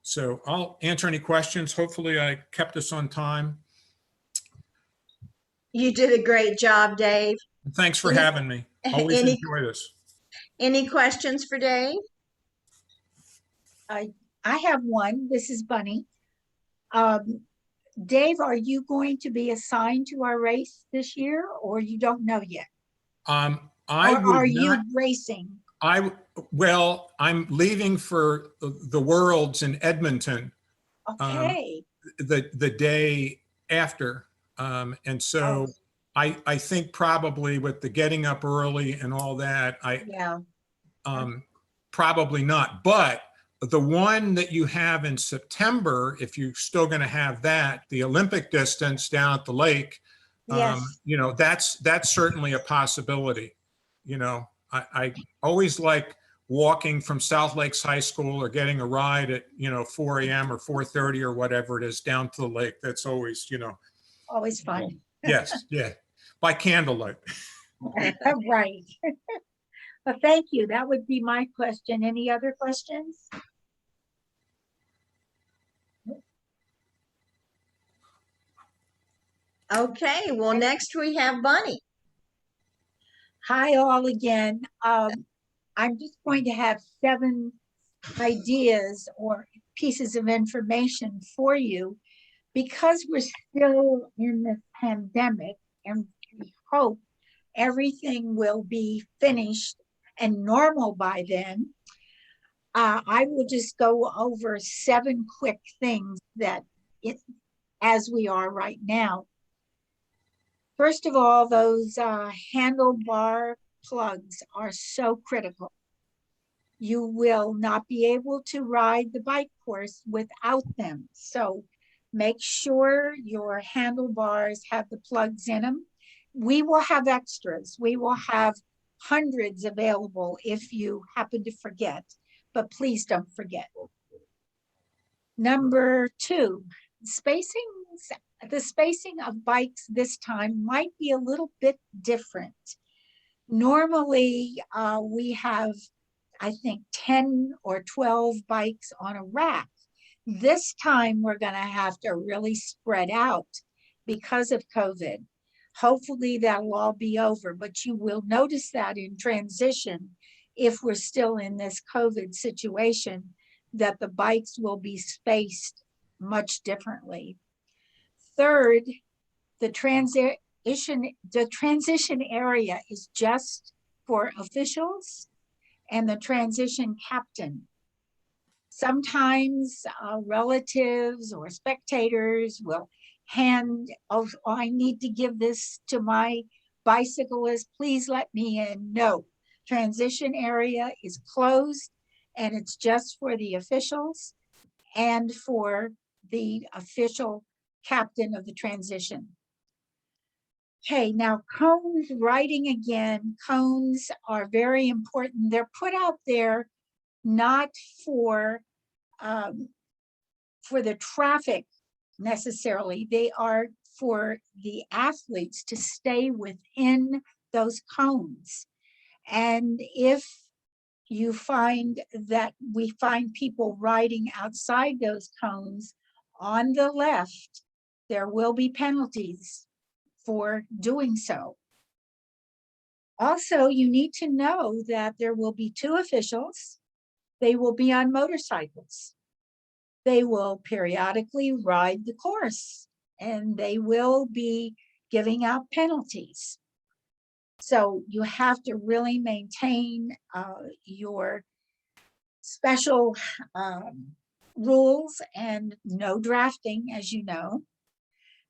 So I'll answer any questions. Hopefully I kept us on time.
You did a great job, Dave.
Thanks for
Any-
having me. Always
any-
enjoy this.
Any questions for Dave?
I have one. This is Bunny. Dave, are you going to be assigned to our race this year, or you don't know yet?
I
Or
would
are
not,
you racing?
well, I'm leaving for the Worlds in Edmonton
Okay.
the day after. And so I think probably with the getting up early and all that,
Yeah.
probably not. But the one that you have in September, if you're still going to have that, the Olympic distance down at the lake,
Yes.
that's certainly a possibility. I always like walking from South Lakes High School or getting a ride at 4 a.m. or 4:30 or whatever it is down to the lake. That's always
Always fun.
yes, yeah, by candlelight.
Right. Well, thank you. That would be my question. Any other questions?
Okay, well, next we have Bunny.
Hi, all again. I'm just going to have 7 ideas or pieces of information for you, because we're still in this pandemic and we hope everything will be finished and normal by then. I will just go over 7 quick things as we are right now. First of all, those handlebar plugs are so critical. You will not be able to ride the bike course without them. So make sure your handlebars have the plugs in them. We will have extras. We will have hundreds available if you happen to forget, but please don't forget. Number 2, the spacing of bikes this time might be a little bit different. Normally, we have, I think, 10 or 12 bikes on a rack. This time, we're going to have to really spread out because of COVID. Hopefully, that'll all be over, but you will notice that in transition, if we're still in this COVID situation, that the bikes will be spaced much differently. Third, the transition area is just for officials and the transition captain. Sometimes relatives or spectators will I need to give this to my bicyclist, please let me in. No, transition area is closed and it's just for the officials and for the official captain of the transition. Okay, now cones, writing again, cones are very important. They're put out there not for the traffic necessarily. They are for the athletes to stay within those cones. And if you find that we find people riding outside those cones on the left, there will be penalties for doing so. Also, you need to know that there will be 2 officials. They will be on motorcycles. They will periodically ride the course, and they will be giving out penalties. So you have to really maintain your special rules and no drafting, as you know.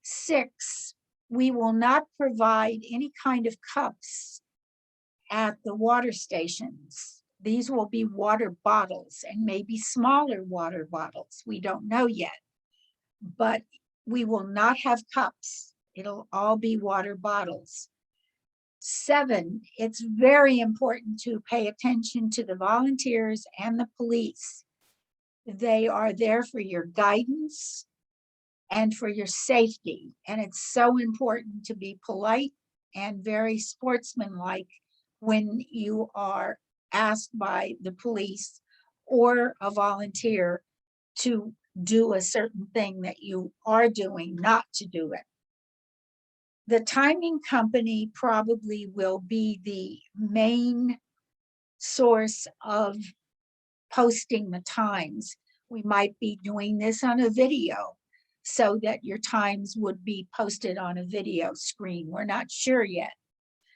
6, we will not provide any kind of cups at the water stations. These will be water bottles and maybe smaller water bottles. We don't know yet, but we will not have cups. It'll all be water bottles. 7, it's very important to pay attention to the volunteers and the police. They are there for your guidance and for your safety. And it's so important to be polite and very sportsmanlike when you are asked by the police or a volunteer to do a certain thing that you are doing, not to do it. The timing company probably will be the main source of posting the times. We might be doing this on a video so that your times would be posted on a video screen. We're not sure yet,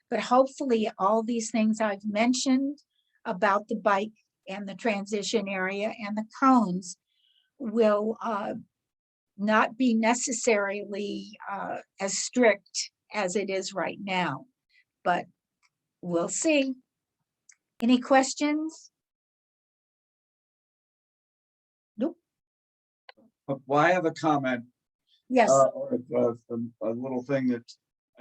but hopefully all these things I've mentioned about the bike and the transition area and the cones will not be necessarily as strict as it is right now, but we'll see. Any questions? Nope.
Well, I have a comment.
Yes.
Or a little thing that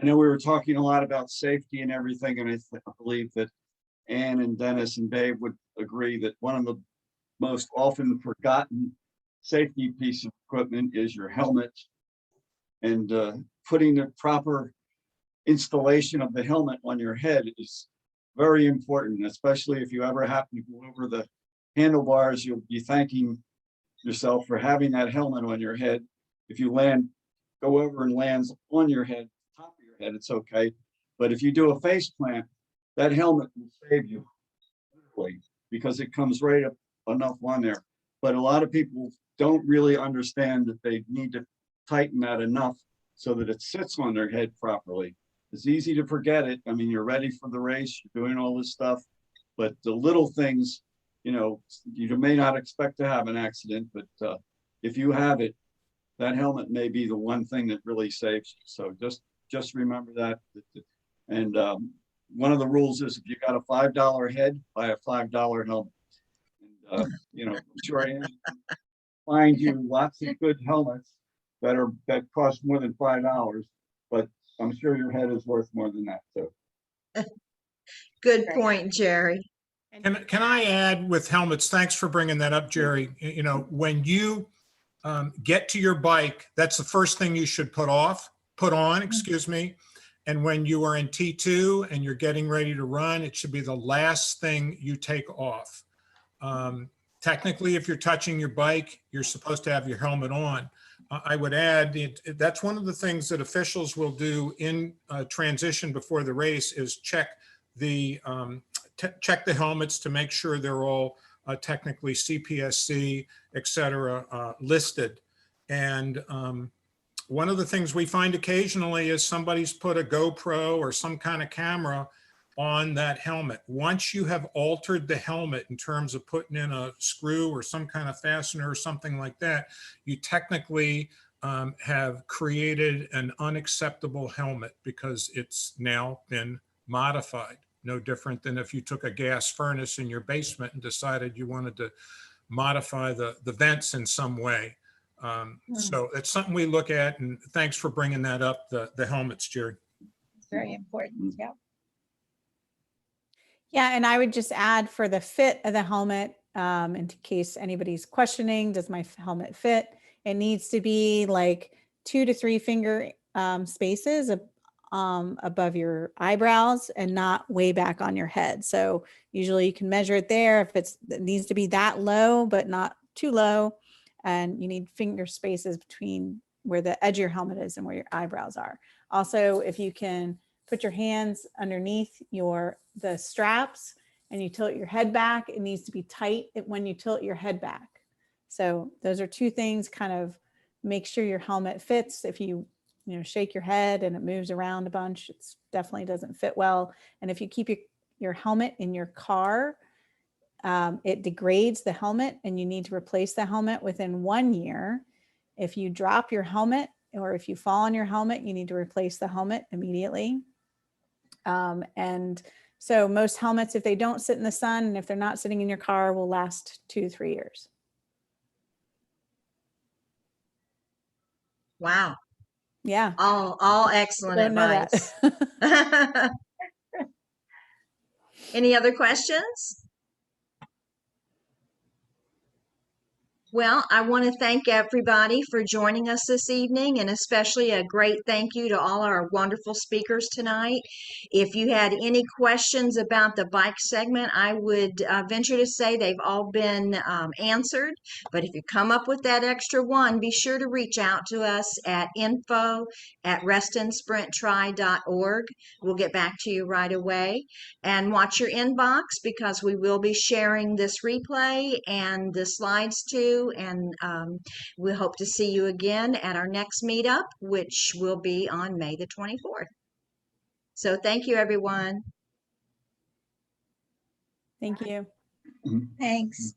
I know we were talking a lot about safety and everything, and I believe that Ann and Dennis and Dave would agree that one of the most often forgotten safety piece of equipment is your helmet, and putting the proper installation of the helmet on your head is very important, especially if you ever happen to go over the handlebars. You'll be thanking yourself for having that helmet on your head. If you go over and lands on your head, top of your head, it's okay. But if you do a face plant, that helmet will save you, literally, because it comes right up enough on there. But a lot of people don't really understand that they need to tighten that enough so that it sits on their head properly. It's easy to forget it. I mean, you're ready for the race, you're doing all this stuff, but the little things, you know, you may not expect to have an accident, but if you have it, that helmet may be the one thing that really saves you. So just remember that. And one of the rules is if you got a $5 head, buy a $5 helmet. And, you know, I'm sure Ann find you lots of good helmets that cost more than $5, but I'm sure your head is worth more than that too.
Good point, Jerry.
Can I add with helmets? Thanks for bringing that up, Jerry. You know, when you get to your bike, that's the first thing you should put on, excuse me. And when you are in T2 and you're getting ready to run, it should be the last thing you take off. Technically, if you're touching your bike, you're supposed to have your helmet on. I would add, that's one of the things that officials will do in transition before the race is check the helmets to make sure they're all technically CPSC, et cetera, listed. And one of the things we find occasionally is somebody's put a GoPro or some kind of camera on that helmet. Once you have altered the helmet in terms of putting in a screw or some kind of fastener or something like that, you technically have created an unacceptable helmet because it's now been modified. No different than if you took a gas furnace in your basement and decided you wanted to modify the vents in some way. So it's something we look at, and thanks for bringing that up, the helmets, Jerry.
It's very important. Yeah.
Yeah, and I would just add for the fit of the helmet, in case anybody's questioning, does my helmet fit? It needs to be like 2 to 3 finger spaces above your eyebrows and not way back on your head. So usually you can measure it there if it needs to be that low, but not too low. And you need finger spaces between where the edge of your helmet is and where your eyebrows are. Also, if you can put your hands underneath the straps and you tilt your head back, it needs to be tight when you tilt your head back. So those are 2 things, kind of make sure your helmet fits. If you shake your head and it moves around a bunch, it definitely doesn't fit well. And if you keep your helmet in your car, it degrades the helmet and you need to replace the helmet within 1 year. If you drop your helmet or if you fall on your helmet, you need to replace the helmet immediately. And so most helmets, if they don't sit in the sun and if they're not sitting in your car, will last 2 to 3 years.
Wow.
Yeah.
All excellent
Don't know
advice.
that.
Any other questions? Well, I want to thank everybody for joining us this evening, and especially a great thank you to all our wonderful speakers tonight. If you had any questions about the bike segment, I would venture to say they've all been answered. But if you come up with that extra one, be sure to reach out to us at info@restinsprintTry.org. We'll get back to you right away. And watch your inbox, because we will be sharing this replay and the slides too. And we hope to see you again at our next meetup, which will be on May the 24th. So thank you, everyone.
Thank you.
Thanks.